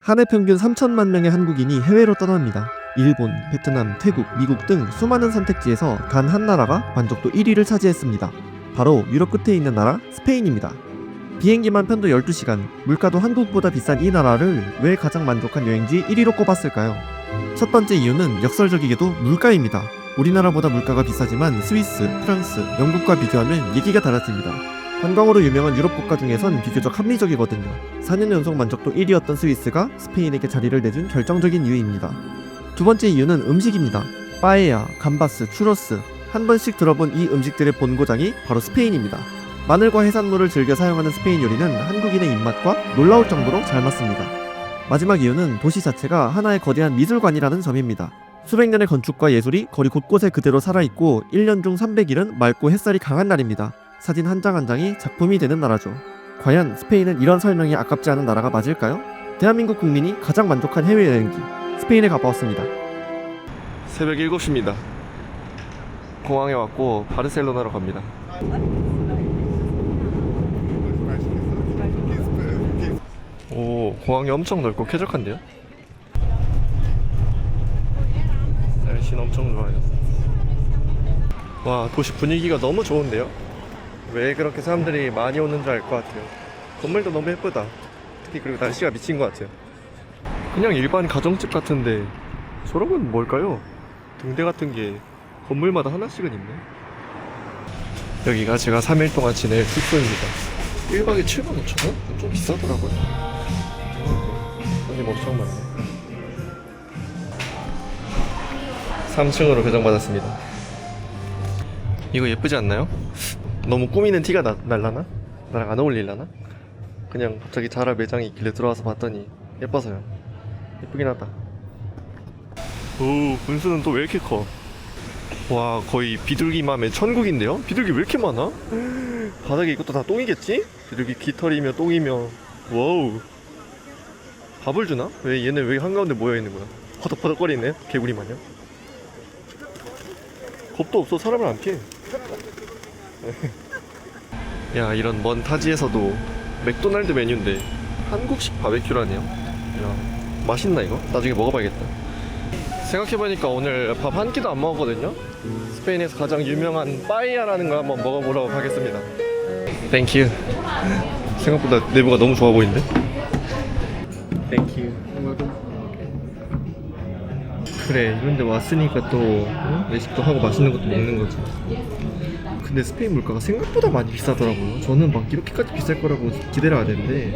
한 해 평균 3천만 명의 한국인이 해외로 떠납니다. 일본, 베트남, 태국, 미국 등 수많은 선택지에서 단 한 나라가 만족도 1위를 차지했습니다. 바로 유럽 끝에 있는 나라 스페인입니다. 비행기만 편도 12시간, 물가도 한국보다 비싼 이 나라를 왜 가장 만족한 여행지 1위로 꼽았을까요? 첫 번째 이유는 역설적이게도 물가입니다. 우리나라보다 물가가 비싸지만 스위스, 프랑스, 영국과 비교하면 얘기가 달라집니다. 관광으로 유명한 유럽 국가 중에선 비교적 합리적이거든요. 4년 연속 만족도 1위였던 스위스가 스페인에게 자리를 내준 결정적인 이유입니다. 두 번째 이유는 음식입니다. 빠에야, 감바스, 추로스, 한 번씩 들어본 이 음식들의 본고장이 바로 스페인입니다. 마늘과 해산물을 즐겨 사용하는 스페인 요리는 한국인의 입맛과 놀라울 정도로 잘 맞습니다. 마지막 이유는 도시 자체가 하나의 거대한 미술관이라는 점입니다. 수백 년의 건축과 예술이 거리 곳곳에 그대로 살아있고 1년 중 300일은 맑고 햇살이 강한 날입니다. 사진 한 장 한 장이 작품이 되는 나라죠. 과연 스페인은 이런 설명이 아깝지 않은 나라가 맞을까요? 대한민국 국민이 가장 만족한 해외여행지 스페인에 가보았습니다. 새벽 7시입니다. 공항에 왔고 바르셀로나로 갑니다. 오, 공항이 엄청 넓고 쾌적한데요? 날씨는 엄청 좋아요. 와, 도시 분위기가 너무 좋은데요? 왜 그렇게 사람들이 많이 오는 줄 알 것 같아요. 건물도 너무 예쁘다. 특히 그리고 날씨가 미친 것 같아요. 그냥 일반 가정집 같은데 저런 건 뭘까요? 등대 같은 게 건물마다 하나씩은 있네. 여기가 제가 3일 동안 지낼 숙소입니다. 1박에 75,000원? 좀 비싸더라고요. 손님 엄청 많네. 3층으로 배정받았습니다. 이거 예쁘지 않나요? 너무 꾸미는 티가 날라나? 나랑 안 어울릴라나? 그냥 갑자기 자라 매장이 있길래 들어와서 봤더니 예뻐서요. 예쁘긴 하다. 오, 분수는 또 왜 이렇게 커? 와, 거의 비둘기맘의 천국인데요? 비둘기 왜 이렇게 많아? 바닥에 이것도 다 똥이겠지? 비둘기 깃털이며 똥이며. 와우. 밥을 주나? 왜 얘네 왜 한가운데 모여있는 거야? 퍼덕퍼덕거리네, 개구리 마냥. 겁도 없어, 사람을 안 피해. 야, 이런 먼 타지에서도 맥도날드 메뉴인데 한국식 바베큐라네요. 야, 맛있나 이거? 나중에 먹어봐야겠다. 생각해보니까 오늘 밥 한 끼도 안 먹었거든요. 스페인에서 가장 유명한 빠에야라는 거 한번 먹어보도록 하겠습니다. 땡큐. 생각보다 내부가 너무 좋아 보이는데? 땡큐. 그래, 이런데 왔으니까 또 외식도 하고 맛있는 것도 먹는 거지. 근데 스페인 물가가 생각보다 많이 비싸더라고요. 저는 막 이렇게까지 비쌀 거라고 기대를 안 했는데.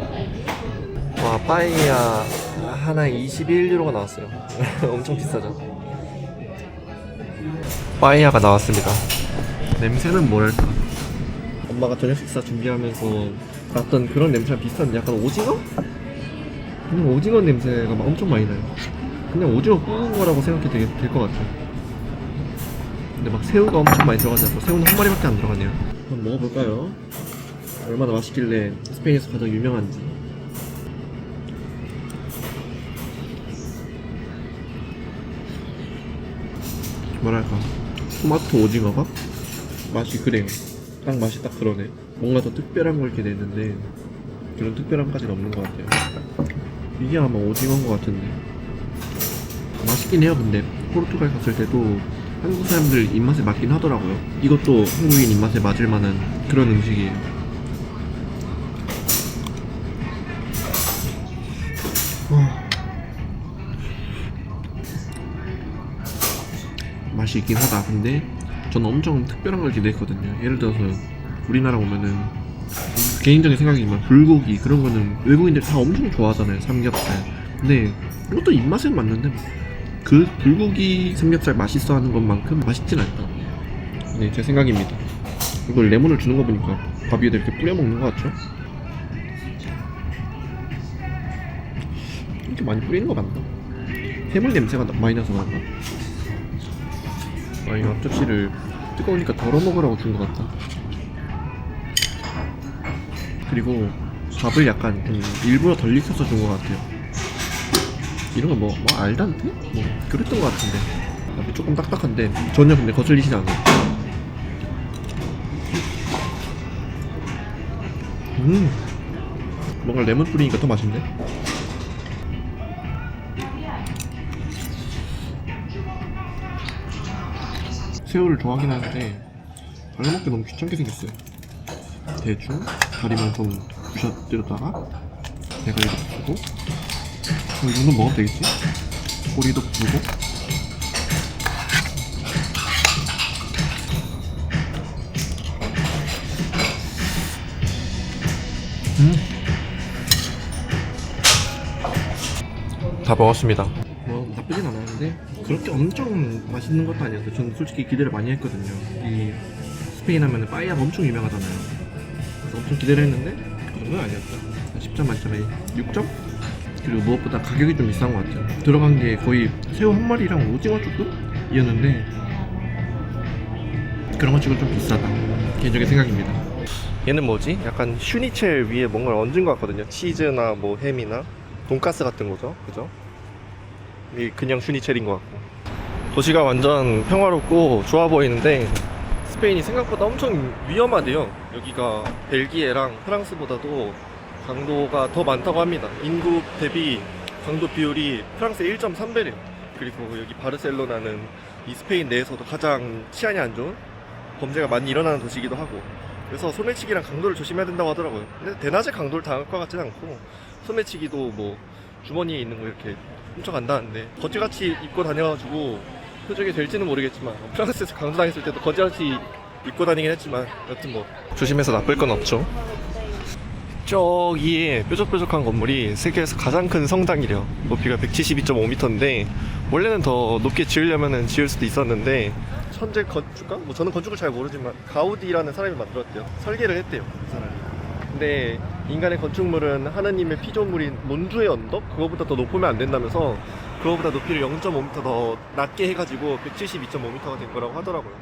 와, 빠에야 하나에 21유로가 나왔어요. 엄청 비싸죠. 빠에야가 나왔습니다. 냄새는 뭐랄까, 엄마가 저녁 식사 준비하면서 났던 그런 냄새랑 비슷한 약간 오징어? 그냥 오징어 냄새가 막 엄청 많이 나요. 그냥 오징어 구운 거라고 생각해도 될 것 같아요. 근데 막 새우가 엄청 많이 들어가지 않고 새우는 한 마리밖에 안 들어가네요. 한번 먹어볼까요? 얼마나 맛있길래 스페인에서 가장 유명한지. 뭐랄까, 토마토 오징어가 맛이 그래요. 딱 맛이 딱 그러네. 뭔가 더 특별한 걸 기대했는데 그런 특별함까지는 없는 것 같아요. 이게 아마 오징어인 것 같은데 맛있긴 해요. 근데 포르투갈 갔을 때도 한국 사람들 입맛에 맞긴 하더라고요. 이것도 한국인 입맛에 맞을 만한 그런 음식이에요. 맛이 있긴 하다. 근데 저는 엄청 특별한 걸 기대했거든요. 예를 들어서 우리나라 오면은, 개인적인 생각이지만 불고기 그런 거는 외국인들 다 엄청 좋아하잖아요. 삼겹살. 근데 이것도 입맛에 맞는데 그 불고기 삼겹살 맛있어 하는 것만큼 맛있진 않다. 네, 제 생각입니다. 이걸 레몬을 주는 거 보니까 밥 위에다 이렇게 뿌려 먹는 거 같죠? 이렇게 많이 뿌리는 거 맞나? 해물 냄새가 많이 나서 그런가? 아, 이 앞접시를 뜨거우니까 덜어 먹으라고 준 것 같다. 그리고 밥을 약간 일부러 덜 익혀서 준 것 같아요. 이런 거 뭐 알단테? 뭐 그랬던 것 같은데. 밥이 조금 딱딱한데 전혀 근데 거슬리진 않아요. 뭔가 레몬 뿌리니까 더 맛있네. 새우를 좋아하긴 하는데 발라먹기 너무 귀찮게 생겼어요. 대충 다리만 좀 부셔뜨렸다가 내가 이렇게 부고 이 정도 먹으면 되겠지? 꼬리도 부고 다 먹었습니다. 뭐 나쁘진 않았는데 그렇게 엄청 맛있는 것도 아니었어요. 저는 솔직히 기대를 많이 했거든요. 이 스페인 하면은 빠에야가 엄청 유명하잖아요. 그래서 엄청 기대를 했는데 그 정도는 아니었어요. 10점 만점에 6점? 그리고 무엇보다 가격이 좀 비싼 것 같아요. 들어간 게 거의 새우 한 마리랑 오징어 조금이었는데 그런 거 치고 좀 비싸다. 개인적인 생각입니다. 얘는 뭐지? 약간 슈니첼 위에 뭔가를 얹은 것 같거든요. 치즈나 뭐 햄이나 돈가스 같은 거죠. 그죠? 이게 그냥 슈니첼인 것 같고. 도시가 완전 평화롭고 좋아 보이는데 스페인이 생각보다 엄청 위험하대요. 여기가 벨기에랑 프랑스보다도 강도가 더 많다고 합니다. 인구 대비 강도 비율이 프랑스의 1.3배래요. 그리고 여기 바르셀로나는 이 스페인 내에서도 가장 치안이 안 좋은 범죄가 많이 일어나는 도시이기도 하고, 그래서 소매치기랑 강도를 조심해야 된다고 하더라고요. 근데 대낮에 강도를 당할 것 같진 않고 소매치기도 뭐 주머니에 있는 거 이렇게 훔쳐간다는데 거지같이 입고 다녀가지고 표적이 될지는 모르겠지만 프랑스에서 강도 당했을 때도 거지같이 입고 다니긴 했지만 여튼 뭐 조심해서 나쁠 건 없죠. 저기에 뾰족뾰족한 건물이 세계에서 가장 큰 성당이래요. 높이가 172.5m인데 원래는 더 높게 지으려면 지을 수도 있었는데 천재 건축가? 뭐 저는 건축을 잘 모르지만 가우디라는 사람이 만들었대요. 설계를 했대요, 그 사람이. 근데 인간의 건축물은 하나님의 피조물인 몬주의 언덕? 그거보다 더 높으면 안 된다면서 그거보다 높이를 0.5m 더 낮게 해가지고 172.5m가 된 거라고 하더라고요.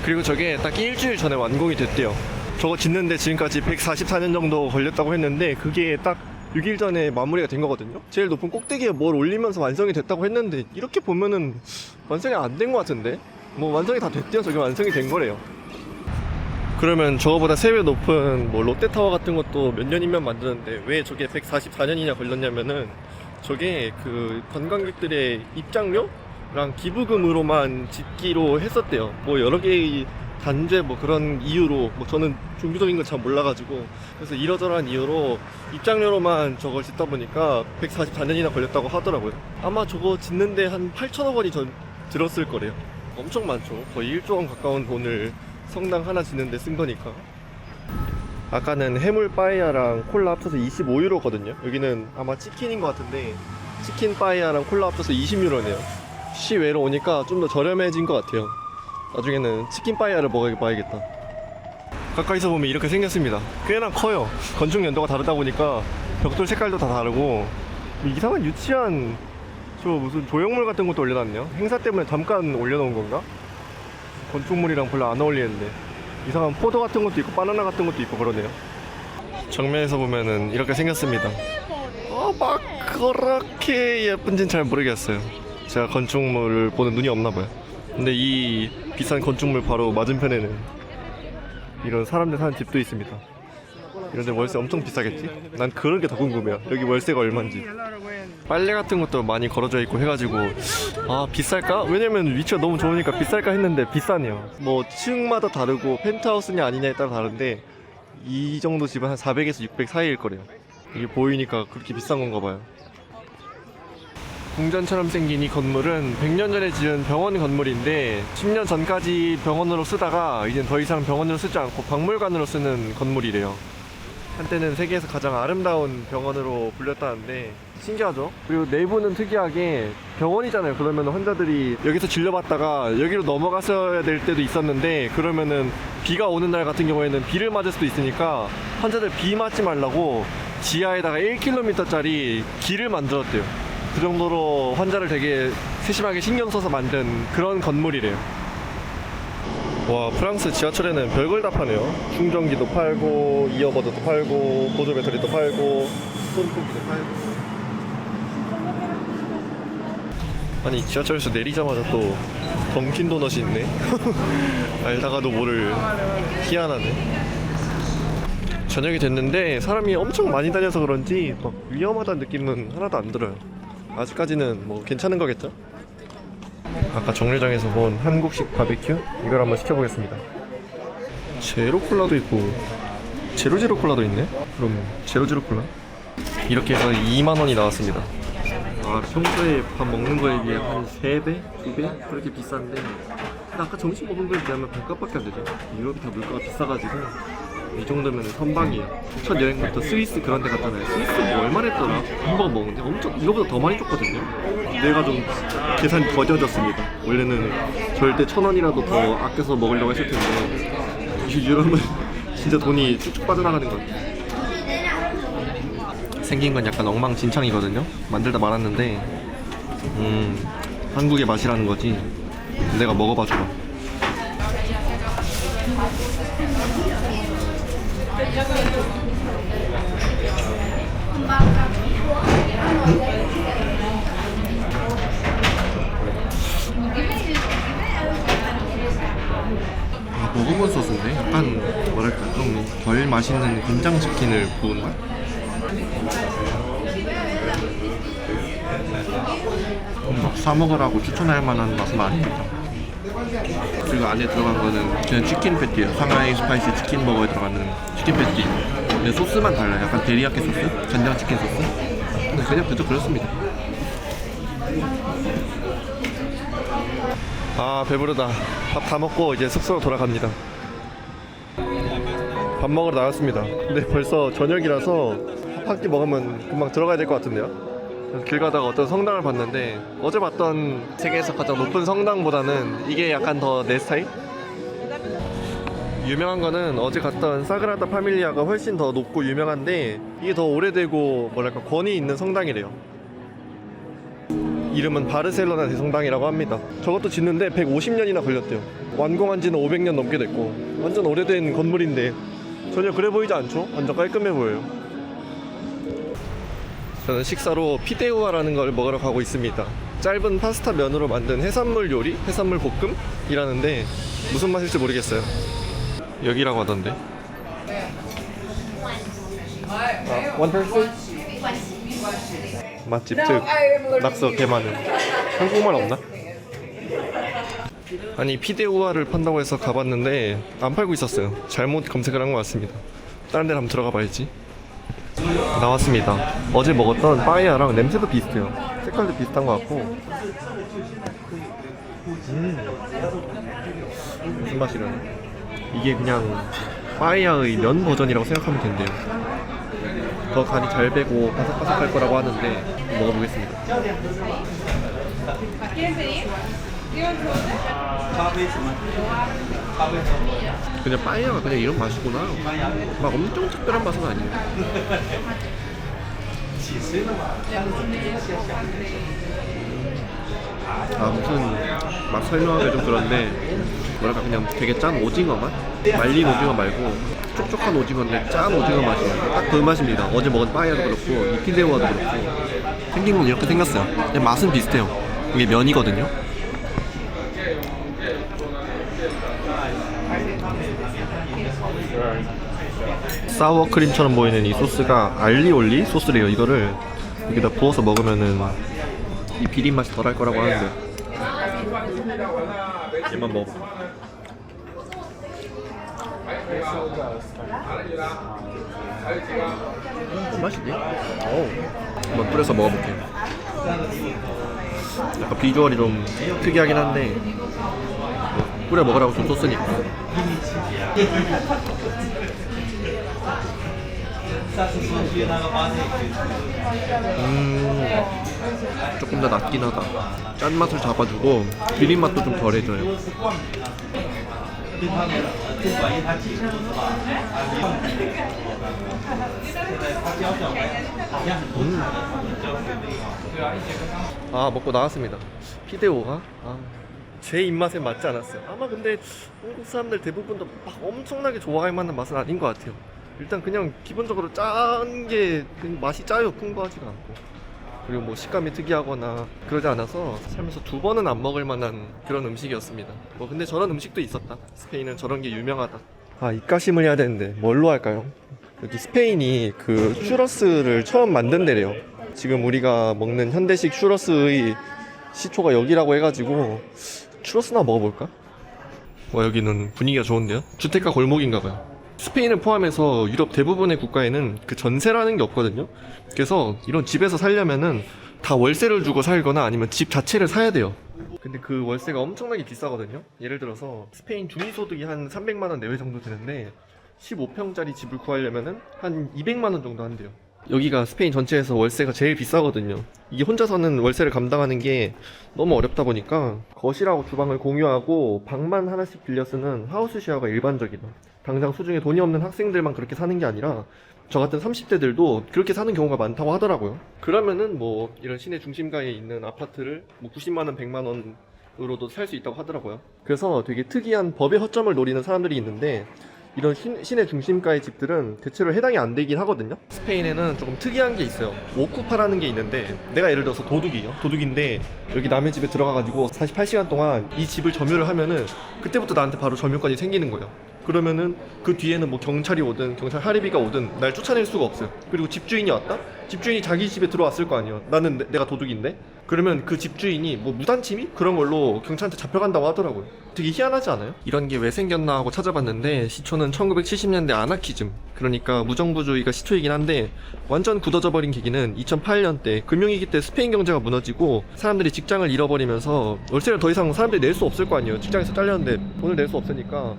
그리고 저게 딱 일주일 전에 완공이 됐대요. 저거 짓는데 지금까지 144년 정도 걸렸다고 했는데 그게 딱 6일 전에 마무리가 된 거거든요. 제일 높은 꼭대기에 뭘 올리면서 완성이 됐다고 했는데 이렇게 보면은 완성이 안 된 것 같은데? 뭐 완성이 다 됐대요. 저게 완성이 된 거래요. 그러면 저거보다 3배 높은 뭐 롯데타워 같은 것도 몇 년이면 만드는데 왜 저게 144년이나 걸렸냐면은 저게 그 관광객들의 입장료랑 기부금으로만 짓기로 했었대요. 뭐 여러 개의 단죄 뭐 그런 이유로, 뭐 저는 종교적인 걸 잘 몰라가지고, 그래서 이러저러한 이유로 입장료로만 저걸 짓다 보니까 144년이나 걸렸다고 하더라고요. 아마 저거 짓는데 한 8천억 원이 들었을 거래요. 엄청 많죠. 거의 1조 원 가까운 돈을 성당 하나 짓는데 쓴 거니까. 아까는 해물 빠에야랑 콜라 합쳐서 25유로거든요. 여기는 아마 치킨인 것 같은데 치킨 빠에야랑 콜라 합쳐서 20유로네요. 시외로 오니까 좀 더 저렴해진 것 같아요. 나중에는 치킨 빠에야를 먹어봐야겠다. 가까이서 보면 이렇게 생겼습니다. 꽤나 커요. 건축 연도가 다르다 보니까 벽돌 색깔도 다 다르고 이상한 유치한 저 무슨 조형물 같은 것도 올려놨네요. 행사 때문에 잠깐 올려놓은 건가? 건축물이랑 별로 안 어울리는데 이상한 포도 같은 것도 있고 바나나 같은 것도 있고 그러네요. 정면에서 보면은 이렇게 생겼습니다. 막 그렇게 예쁜진 잘 모르겠어요. 제가 건축물을 보는 눈이 없나봐요. 근데 이 비싼 건축물 바로 맞은편에는 이런 사람들 사는 집도 있습니다. 이런데 월세 엄청 비싸겠지? 난 그런 게 더 궁금해요. 여기 월세가 얼마인지. 빨래 같은 것도 많이 걸어져 있고 해가지고 아 비쌀까? 왜냐면 위치가 너무 좋으니까 비쌀까 했는데 비싸네요. 뭐 층마다 다르고 펜트하우스냐 아니냐에 따라 다른데 이 정도 집은 한 400에서 600 사이일 거래요. 이게 보이니까 그렇게 비싼 건가 봐요. 궁전처럼 생긴 이 건물은 100년 전에 지은 병원 건물인데 10년 전까지 병원으로 쓰다가 이젠 더 이상 병원으로 쓰지 않고 박물관으로 쓰는 건물이래요. 한때는 세계에서 가장 아름다운 병원으로 불렸다는데 신기하죠? 그리고 내부는 특이하게 병원이잖아요. 그러면 환자들이 여기서 진료받다가 여기로 넘어갔어야 될 때도 있었는데 그러면은 비가 오는 날 같은 경우에는 비를 맞을 수도 있으니까 환자들 비 맞지 말라고 지하에다가 1km짜리 길을 만들었대요. 그 정도로 환자를 되게 세심하게 신경 써서 만든 그런 건물이래요. 와, 프랑스 지하철에는 별걸 다 파네요. 충전기도 팔고 이어버드도 팔고 보조 배터리도 팔고 손꼽기도 팔고. 아니 지하철에서 내리자마자 또 던킨 도넛이 있네. 알다가도 모를 희한하네. 저녁이 됐는데 사람이 엄청 많이 다녀서 그런지 막 위험하다는 느낌은 하나도 안 들어요. 아직까지는 뭐 괜찮은 거겠죠? 아까 정류장에서 본 한국식 바베큐 이걸 한번 시켜보겠습니다. 제로 콜라도 있고 제로제로 콜라도 있네? 그럼 제로제로 콜라? 이렇게 해서 2만원이 나왔습니다. 아, 평소에 밥 먹는 거에 비해 한 3배? 2배? 그렇게 비싼데 아까 점심 먹은 거에 비하면 반값밖에 안 되죠. 유럽이 다 물가가 비싸가지고 이 정도면 선방이에요. 첫 여행부터 스위스 그런 데 갔잖아요. 스위스 뭐 얼마나 했더라? 햄버거 먹는데 엄청 이거보다 더 많이 줬거든요. 내가 좀 계산이 더뎌졌습니다. 원래는 절대 1,000원이라도 더 아껴서 먹으려고 했을 텐데 유럽은 진짜 돈이 쭉쭉 빠져나가는 것 같아요. 생긴 건 약간 엉망진창이거든요. 만들다 말았는데 한국의 맛이라는 거지. 내가 먹어봐 주라. 아, 먹어본 소스인데 약간 뭐랄까 좀 덜 맛있는 김장치킨을 구운 맛? 막 사먹으라고 추천할 만한 맛은 아닙니다. 그리고 안에 들어간 거는 그냥 치킨 패티예요. 상하이 스파이시 치킨 버거에 들어가는 치킨 패티. 근데 소스만 달라요. 약간 데리야끼 소스, 간장 치킨 소스. 근데 그냥 그저 그렇습니다. 아, 배부르다. 밥 다 먹고 이제 숙소로 돌아갑니다. 밥 먹으러 나갔습니다. 근데 벌써 저녁이라서 밥 한 끼 먹으면 금방 들어가야 될 것 같은데요. 길 가다가 어떤 성당을 봤는데 어제 봤던 세계에서 가장 높은 성당보다는 이게 약간 더 내 스타일? 유명한 거는 어제 갔던 사그라다 파밀리아가 훨씬 더 높고 유명한데 이게 더 오래되고 뭐랄까 권위 있는 성당이래요. 이름은 바르셀로나 대성당이라고 합니다. 저것도 짓는데 150년이나 걸렸대요. 완공한 지는 500년 넘게 됐고 완전 오래된 건물인데 전혀 그래 보이지 않죠? 완전 깔끔해 보여요. 저는 식사로 피데우아라는 걸 먹으러 가고 있습니다. 짧은 파스타 면으로 만든 해산물 요리? 해산물 볶음이라는데 무슨 맛일지 모르겠어요. 여기라고 하던데. 원 person? 맛집 즉 낙서 개 많은. 한국말 없나? 아니 피데우아를 판다고 해서 가봤는데 안 팔고 있었어요. 잘못 검색을 한 것 같습니다. 다른 데를 한번 들어가 봐야지. 나왔습니다. 어제 먹었던 빠에야랑 냄새도 비슷해요. 색깔도 비슷한 것 같고. 무슨 맛이려나? 이게 그냥 빠에야의 면 버전이라고 생각하면 된대요. 더 간이 잘 배고 바삭바삭할 거라고 하는데 먹어보겠습니다. 그냥 빠에야가 그냥 이런 맛이구나. 막 엄청 특별한 맛은 아니에요. 아, 무슨 맛 설명하기 좀 그런데 뭐랄까 그냥 되게 짠 오징어 맛? 말린 오징어 말고 촉촉한 오징어인데 짠 오징어 맛이에요. 딱 그 맛입니다. 어제 먹은 빠에야도 그렇고 이 피데우아도 그렇고 생긴 건 이렇게 생겼어요. 근데 맛은 비슷해요. 이게 면이거든요. 사워크림처럼 보이는 이 소스가 알리올리 소스래요. 이거를 여기다 부어서 먹으면은 이 비린 맛이 덜할 거라고 하는데 얘만 먹어볼게요. 맛이네. 한번 뿌려서 먹어볼게요. 약간 비주얼이 좀 특이하긴 한데 뿌려 먹으라고 좀 소스니까. 조금 더 낫긴 하다. 짠맛을 잡아주고 비린맛도 좀 덜해져요. 아, 먹고 나왔습니다. 피데오가 제 입맛에 맞지 않았어요. 아마 근데 한국 사람들 대부분도 막 엄청나게 좋아할 만한 맛은 아닌 것 같아요. 일단 그냥 기본적으로 짠 게 맛이 짜요. 풍부하지가 않고. 그리고 뭐 식감이 특이하거나 그러지 않아서 살면서 2번은 안 먹을 만한 그런 음식이었습니다. 뭐 근데 저런 음식도 있었다. 스페인은 저런 게 유명하다. 아, 입가심을 해야 되는데 뭘로 할까요? 여기 스페인이 그 슈러스를 처음 만든 데래요. 지금 우리가 먹는 현대식 슈러스의 시초가 여기라고 해가지고 추러스나 먹어볼까? 와, 여기는 분위기가 좋은데요? 주택가 골목인가봐요. 스페인을 포함해서 유럽 대부분의 국가에는 그 전세라는 게 없거든요. 그래서 이런 집에서 살려면은 다 월세를 주고 살거나 아니면 집 자체를 사야 돼요. 근데 그 월세가 엄청나게 비싸거든요. 예를 들어서 스페인 중위소득이 한 300만원 내외 정도 되는데 15평짜리 집을 구하려면은 한 200만원 정도 한대요. 여기가 스페인 전체에서 월세가 제일 비싸거든요. 이게 혼자서는 월세를 감당하는 게 너무 어렵다 보니까 거실하고 주방을 공유하고 방만 하나씩 빌려 쓰는 하우스 쉐어가 일반적이다. 당장 수중에 돈이 없는 학생들만 그렇게 사는 게 아니라 저 같은 30대들도 그렇게 사는 경우가 많다고 하더라고요. 그러면은 뭐 이런 시내 중심가에 있는 아파트를 뭐 90만원, 100만원으로도 살 수 있다고 하더라고요. 그래서 되게 특이한 법의 허점을 노리는 사람들이 있는데 이런 시내 중심가의 집들은 대체로 해당이 안 되긴 하거든요. 스페인에는 조금 특이한 게 있어요. 오쿠파라는 게 있는데 내가 예를 들어서 도둑인데 여기 남의 집에 들어가가지고 48시간 동안 이 집을 점유를 하면은 그때부터 나한테 바로 점유권이 생기는 거예요. 그러면은 그 뒤에는 뭐 경찰이 오든 경찰 하리비가 오든 날 쫓아낼 수가 없어요. 그리고 집주인이 왔다? 집주인이 자기 집에 들어왔을 거 아니에요. 나는 내가 도둑인데? 그러면 그 집주인이 뭐 무단침입? 그런 걸로 경찰한테 잡혀간다고 하더라고요. 되게 희한하지 않아요? 이런 게 왜 생겼나 하고 찾아봤는데 시초는 1970년대 아나키즘, 그러니까 무정부주의가 시초이긴 한데 완전 굳어져 버린 계기는 2008년 때 금융위기 때 스페인 경제가 무너지고 사람들이 직장을 잃어버리면서 월세를 더 이상 사람들이 낼 수 없을 거 아니에요. 직장에서 잘렸는데 돈을 낼 수 없으니까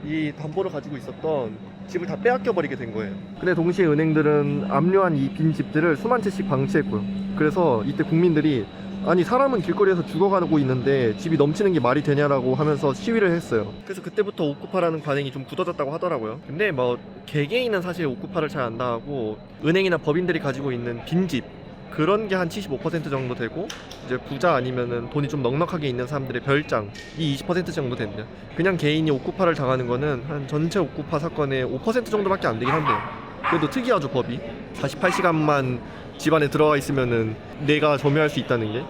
이 담보를 가지고 있었던 집을 다 빼앗겨 버리게 된 거예요. 근데 동시에 은행들은 압류한 이 빈 집들을 수만 채씩 방치했고요. 그래서 이때 국민들이 아니 사람은 길거리에서 죽어가고 있는데 집이 넘치는 게 말이 되냐라고 하면서 시위를 했어요. 그래서 그때부터 오쿠파라는 관행이 좀 굳어졌다고 하더라고요. 근데 뭐 개개인은 사실 오쿠파를 잘 안 당하고 은행이나 법인들이 가지고 있는 빈집 그런 게 한 75% 정도 되고 이제 부자 아니면은 돈이 좀 넉넉하게 있는 사람들의 별장 이 20% 정도 된대요. 그냥 개인이 오쿠파를 당하는 거는 한 전체 오쿠파 사건의 5% 정도밖에 안 되긴 한데요. 그래도 특이하죠 법이. 48시간만 집 안에 들어가 있으면은 내가 점유할 수 있다는 게.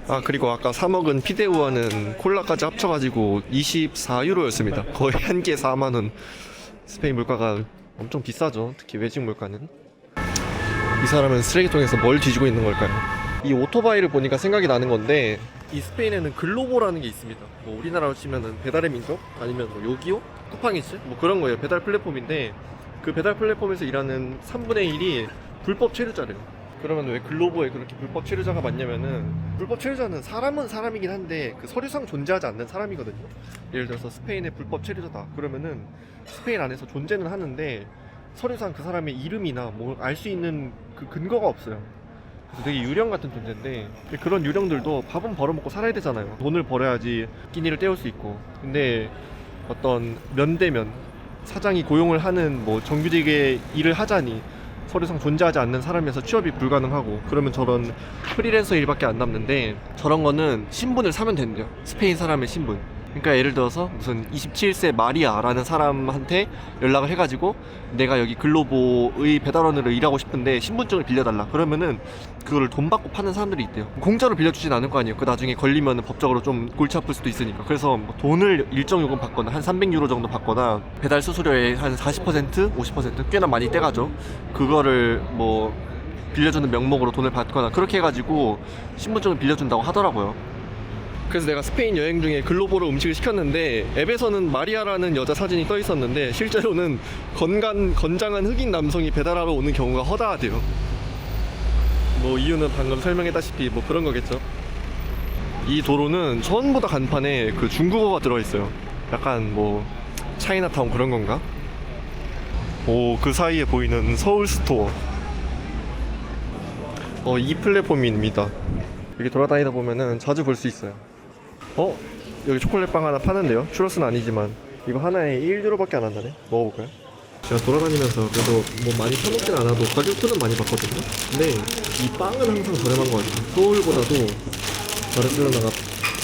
아 그리고 아까 사 먹은 피데우아는 콜라까지 합쳐가지고 24유로였습니다. 거의 한 개 4만원. 스페인 물가가 엄청 비싸죠. 특히 외식 물가는. 이 사람은 쓰레기통에서 뭘 뒤지고 있는 걸까요? 이 오토바이를 보니까 생각이 나는 건데 이 스페인에는 글로보라는 게 있습니다. 뭐 우리나라로 치면은 배달의 민족 아니면 뭐 요기요? 쿠팡이츠? 뭐 그런 거예요. 배달 플랫폼인데 그 배달 플랫폼에서 일하는 3분의 1이 불법 체류자래요. 그러면 왜 글로보에 그렇게 불법 체류자가 많냐면은 불법 체류자는 사람은 사람이긴 한데 그 서류상 존재하지 않는 사람이거든요. 예를 들어서 스페인의 불법 체류자다 그러면은 스페인 안에서 존재는 하는데 서류상 그 사람의 이름이나 뭐 알 수 있는 그 근거가 없어요. 그래서 되게 유령 같은 존재인데 그런 유령들도 밥은 벌어먹고 살아야 되잖아요. 돈을 벌어야지 끼니를 때울 수 있고. 근데 어떤 면대면 사장이 고용을 하는 뭐 정규직의 일을 하자니 서류상 존재하지 않는 사람이어서 취업이 불가능하고 그러면 저런 프리랜서 일밖에 안 남는데 저런 거는 신분을 사면 된대요. 스페인 사람의 신분. 그러니까 예를 들어서 무슨 27세 마리아라는 사람한테 연락을 해가지고 내가 여기 글로보의 배달원으로 일하고 싶은데 신분증을 빌려달라 그러면은 그거를 돈 받고 파는 사람들이 있대요. 공짜로 빌려주진 않을 거 아니에요. 그 나중에 걸리면 법적으로 좀 골치 아플 수도 있으니까. 그래서 뭐 돈을 일정 요금 받거나 한 300유로 정도 받거나 배달 수수료의 한 40% 50% 꽤나 많이 떼가죠. 그거를 뭐 빌려주는 명목으로 돈을 받거나 그렇게 해가지고 신분증을 빌려준다고 하더라고요. 그래서 내가 스페인 여행 중에 글로보로 음식을 시켰는데 앱에서는 마리아라는 여자 사진이 떠 있었는데 실제로는 건장한 흑인 남성이 배달하러 오는 경우가 허다하대요. 뭐 이유는 방금 설명했다시피 뭐 그런 거겠죠. 이 도로는 전부 다 간판에 그 중국어가 들어있어요. 약간 뭐 차이나타운 그런 건가? 오, 그 사이에 보이는 서울 스토어. 이 플랫폼입니다. 여기 돌아다니다 보면은 자주 볼 수 있어요. 여기 초콜릿빵 하나 파는데요. 추러스는 아니지만 이거 하나에 1유로밖에 안 한다네. 먹어볼까요? 제가 돌아다니면서 그래도 뭐 많이 사먹진 않아도 가격표는 많이 봤거든요. 근데 이 빵은 항상 저렴한 것 같아요. 서울보다도 바르셀로나가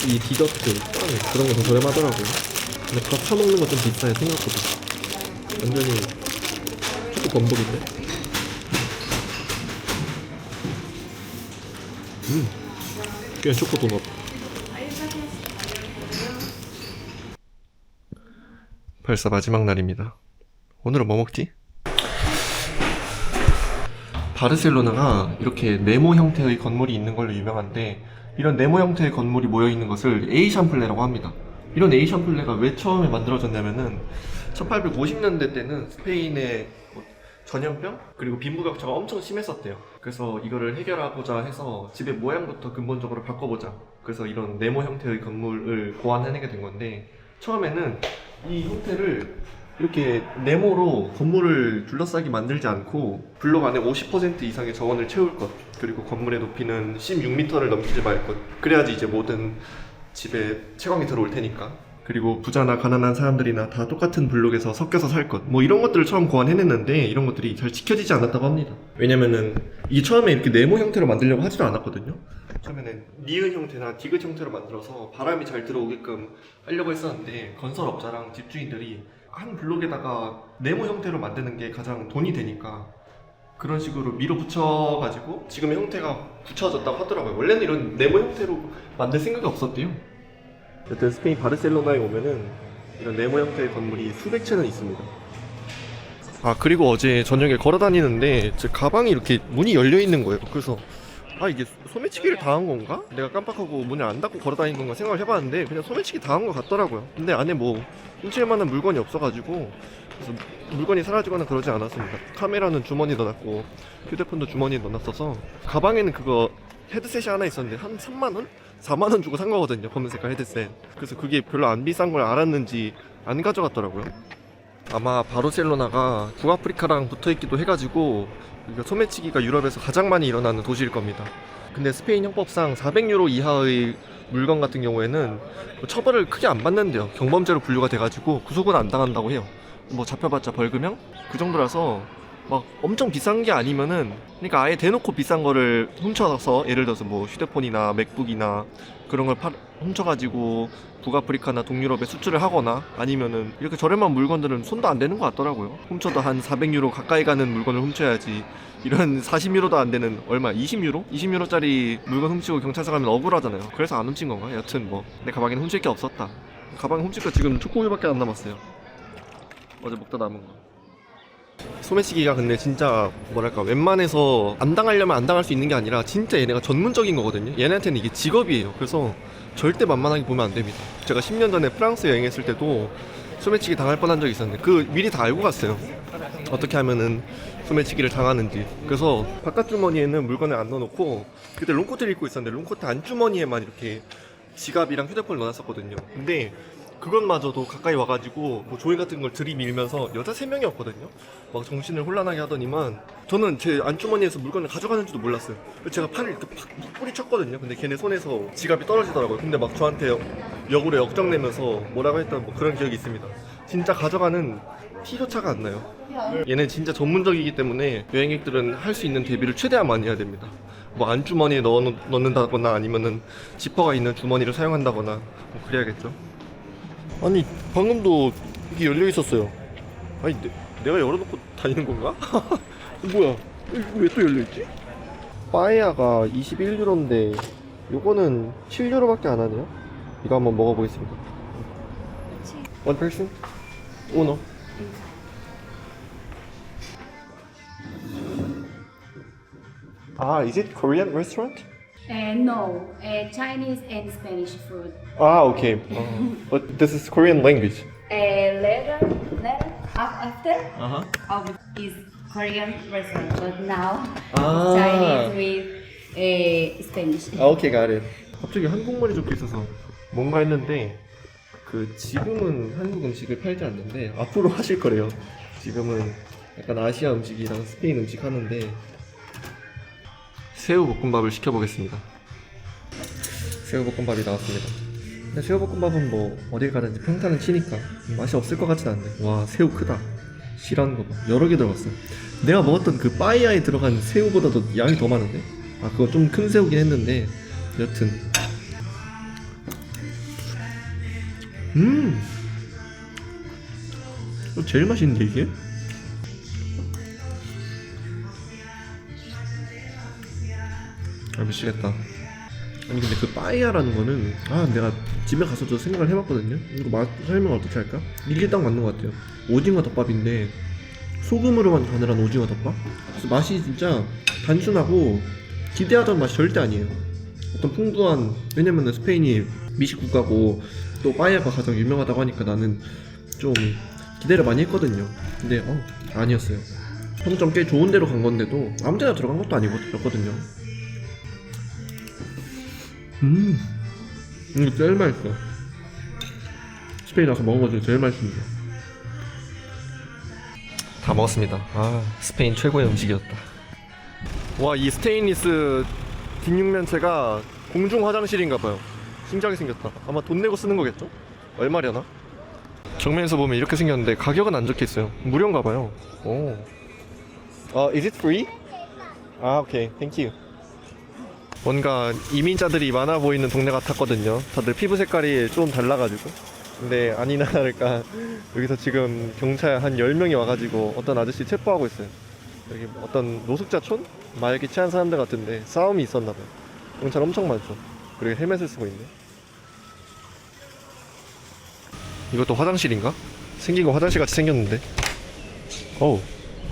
이 디저트, 빵 그런 게 더 저렴하더라고요. 근데 밥 사먹는 거 좀 비싸요 생각보다. 완전히 초코 범벅인데? 그냥 초코 도넛. 벌써 마지막 날입니다. 오늘은 뭐 먹지? 바르셀로나가 이렇게 네모 형태의 건물이 있는 걸로 유명한데, 이런 네모 형태의 건물이 모여있는 것을 에이샴플레라고 합니다. 이런 에이샴플레가 왜 처음에 만들어졌냐면은 1850년대 때는 스페인의 전염병 그리고 빈부격차가 엄청 심했었대요. 그래서 이거를 해결하고자 해서 집의 모양부터 근본적으로 바꿔보자, 그래서 이런 네모 형태의 건물을 고안해내게 된 건데, 처음에는 이 형태를 이렇게 네모로 건물을 둘러싸게 만들지 않고 블록 안에 50% 이상의 정원을 채울 것, 그리고 건물의 높이는 16m를 넘기지 말 것, 그래야지 이제 모든 집에 채광이 들어올 테니까, 그리고 부자나 가난한 사람들이나 다 똑같은 블록에서 섞여서 살 것, 뭐 이런 것들을 처음 고안해냈는데 이런 것들이 잘 지켜지지 않았다고 합니다. 왜냐면은 이 처음에 이렇게 네모 형태로 만들려고 하지도 않았거든요. 처음에는 니은 형태나 디귿 형태로 만들어서 바람이 잘 들어오게끔 하려고 했었는데, 건설업자랑 집주인들이 한 블록에다가 네모 형태로 만드는 게 가장 돈이 되니까 그런 식으로 밀어붙여가지고 지금의 형태가 굳혀졌다고 하더라고요. 원래는 이런 네모 형태로 만들 생각이 없었대요. 여튼 스페인 바르셀로나에 오면은 이런 네모 형태의 건물이 수백 채는 있습니다. 아, 그리고 어제 저녁에 걸어 다니는데 제 가방이 이렇게 문이 열려 있는 거예요. 그래서 이게 소매치기를 당한 건가? 내가 깜빡하고 문을 안 닫고 걸어 다닌 건가 생각을 해봤는데 그냥 소매치기 당한 것 같더라고요. 근데 안에 뭐 훔칠 만한 물건이 없어가지고, 그래서 물건이 사라지거나 그러지 않았습니다. 카메라는 주머니에 넣어놨고 휴대폰도 주머니에 넣어놨어서, 가방에는 그거 헤드셋이 하나 있었는데 한 3만원? 4만원 주고 산 거거든요, 검은 색깔 헤드셋. 그래서 그게 별로 안 비싼 걸 알았는지 안 가져갔더라고요. 아마 바르셀로나가 북아프리카랑 붙어있기도 해가지고 소매치기가 유럽에서 가장 많이 일어나는 도시일 겁니다. 근데 스페인 형법상 400유로 이하의 물건 같은 경우에는 처벌을 크게 안 받는데요. 경범죄로 분류가 돼가지고 구속은 안 당한다고 해요. 뭐 잡혀봤자 벌금형? 그 정도라서 막 엄청 비싼 게 아니면은, 그러니까 아예 대놓고 비싼 거를 훔쳐서, 예를 들어서 뭐 휴대폰이나 맥북이나 그런 걸 훔쳐가지고 북아프리카나 동유럽에 수출을 하거나, 아니면은 이렇게 저렴한 물건들은 손도 안 대는 것 같더라고요. 훔쳐도 한 400유로 가까이 가는 물건을 훔쳐야지, 이런 40유로도 안 되는, 얼마 20유로? 20유로짜리 물건 훔치고 경찰서 가면 억울하잖아요. 그래서 안 훔친 건가? 여튼 뭐 내 가방에는 훔칠 게 없었다. 가방에 훔칠 거 지금 초코우유밖에 안 남았어요. 어제 먹다 남은 거. 소매치기가 근데 진짜 뭐랄까, 웬만해서 안 당하려면 안 당할 수 있는 게 아니라 진짜 얘네가 전문적인 거거든요. 얘네한테는 이게 직업이에요. 그래서 절대 만만하게 보면 안 됩니다. 제가 10년 전에 프랑스 여행했을 때도 소매치기 당할 뻔한 적이 있었는데 그 미리 다 알고 갔어요. 어떻게 하면은 소매치기를 당하는지. 그래서 바깥 주머니에는 물건을 안 넣어놓고, 그때 롱코트를 입고 있었는데 롱코트 안주머니에만 이렇게 지갑이랑 휴대폰을 넣어놨었거든요. 근데 그것마저도 가까이 와가지고 뭐 조이 같은 걸 들이밀면서 여자 3명이었거든요. 막 정신을 혼란하게 하더니만, 저는 제 안주머니에서 물건을 가져가는지도 몰랐어요. 제가 팔을 이렇게 팍 뿌리쳤거든요. 근데 걔네 손에서 지갑이 떨어지더라고요. 근데 막 저한테 역으로 역정내면서 뭐라고 했던 뭐 그런 기억이 있습니다. 진짜 가져가는 티조차가 안 나요. 얘는 진짜 전문적이기 때문에 여행객들은 할 수 있는 대비를 최대한 많이 해야 됩니다. 뭐 안주머니에 넣는다거나 아니면은 지퍼가 있는 주머니를 사용한다거나 뭐 그래야겠죠. 아니 방금도 이게 열려 있었어요. 아니 내가 열어놓고 다니는 건가? 뭐야, 이거 왜 또 열려 있지? 빠에야가 21유로인데 요거는 7유로밖에 안 하네요. 이거 한번 먹어보겠습니다. One person? Uno. Is it Korean restaurant? No, Chinese and Spanish food. Okay. But this is Korean language. Later, after Uh-huh. Is Korean restaurant, but now Ah. Chinese with Spanish. Okay, got it. 갑자기 한국말이 적혀 있어서 뭔가 했는데, 지금은 한국 음식을 팔지 않는데 앞으로 하실 거래요. 지금은 약간 아시아 음식이랑 스페인 음식 하는데, 새우볶음밥을 시켜보겠습니다. 새우볶음밥이 나왔습니다. 근데 새우볶음밥은 뭐 어딜 가든지 평타는 치니까 맛이 없을 것 같진 않네. 와, 새우 크다. 실한 거 봐. 여러 개 들어갔어요. 내가 먹었던 그 빠이야에 들어간 새우보다도 양이 더 많은데? 그거 좀 큰 새우긴 했는데, 여튼 이거 제일 맛있는데 이게? 미치겠다. 아니 근데 그 빠에야라는 거는, 내가 집에 가서도 생각을 해봤거든요. 이거 설명을 어떻게 할까? 이게 딱 맞는 것 같아요. 오징어 덮밥인데 소금으로만 가늘한 오징어 덮밥? 그래서 맛이 진짜 단순하고 기대하던 맛이 절대 아니에요. 어떤 풍부한, 왜냐면은 스페인이 미식 국가고 또 빠에야가 가장 유명하다고 하니까 나는 좀 기대를 많이 했거든요. 근데 아니었어요. 평점 꽤 좋은 데로 간 건데도 아무 데나 들어간 것도 아니거든요. 이거 제일 맛있어. 스페인 와서 먹은 것 중에 제일 맛있습니다. 다 먹었습니다. 스페인 최고의 음식이었다. 와, 이 스테인리스 뒷육면체가 공중 화장실인가봐요. 신기하게 생겼다. 아마 돈 내고 쓰는 거겠죠? 얼마려나? 정면에서 보면 이렇게 생겼는데 가격은 안 적혀있어요. 무료인가봐요. 오. Is it free? 오케이. Thank you. 뭔가 이민자들이 많아 보이는 동네 같았거든요. 다들 피부 색깔이 좀 달라가지고. 근데 아니나 다를까 여기서 지금 경찰 한 10명이 와가지고 어떤 아저씨 체포하고 있어요. 여기 어떤 노숙자촌? 마약에 취한 사람들 같은데 싸움이 있었나봐요. 경찰 엄청 많죠. 그리고 헬멧을 쓰고 있네. 이것도 화장실인가? 생긴 거 화장실 같이 생겼는데. 어우,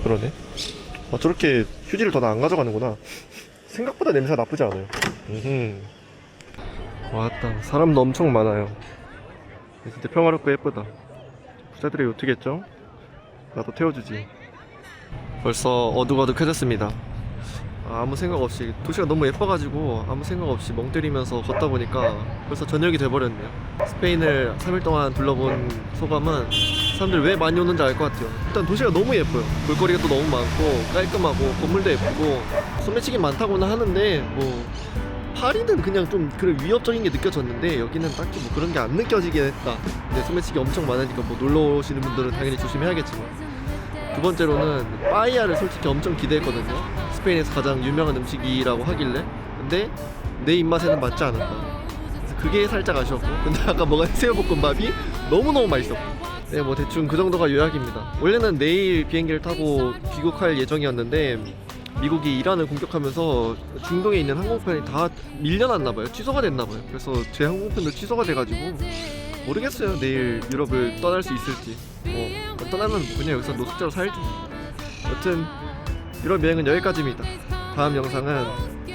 그러네. 저렇게 휴지를 더 안 가져가는구나. 생각보다 냄새가 나쁘지 않아요. 왔다. 사람도 엄청 많아요. 진짜 평화롭고 예쁘다. 부자들이 어떻겠죠? 나도 태워주지. 벌써 어둑어둑해졌습니다. 아무 생각 없이, 도시가 너무 예뻐가지고 아무 생각 없이 멍 때리면서 걷다 보니까 벌써 저녁이 돼버렸네요. 스페인을 3일 동안 둘러본 소감은 사람들이 왜 많이 오는지 알 것 같아요. 일단 도시가 너무 예뻐요. 볼거리가 또 너무 많고 깔끔하고 건물도 예쁘고 소매치기 많다고는 하는데 뭐 파리는 그냥 좀 그런 위협적인 게 느껴졌는데 여기는 딱히 뭐 그런 게 안 느껴지긴 했다. 근데 소매치기 엄청 많으니까 뭐 놀러 오시는 분들은 당연히 조심해야겠지만, 두 번째로는 빠에야를 솔직히 엄청 기대했거든요. 스페인에서 가장 유명한 음식이라고 하길래. 근데 내 입맛에는 맞지 않았다. 그래서 그게 살짝 아쉬웠고, 근데 아까 먹은 새우볶음밥이 너무너무 맛있었고. 네, 뭐 대충 그 정도가 요약입니다. 원래는 내일 비행기를 타고 귀국할 예정이었는데 미국이 이란을 공격하면서 중동에 있는 항공편이 다 밀려났나봐요. 취소가 됐나봐요. 그래서 제 항공편도 취소가 돼가지고 모르겠어요. 내일 유럽을 떠날 수 있을지. 떠나면 그냥 여기서 노숙자로 살죠. 여튼 유럽 여행은 여기까지입니다. 다음 영상은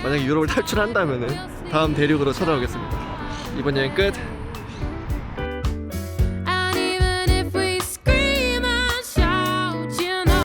만약에 유럽을 탈출한다면은 다음 대륙으로 찾아오겠습니다. 이번 여행 끝.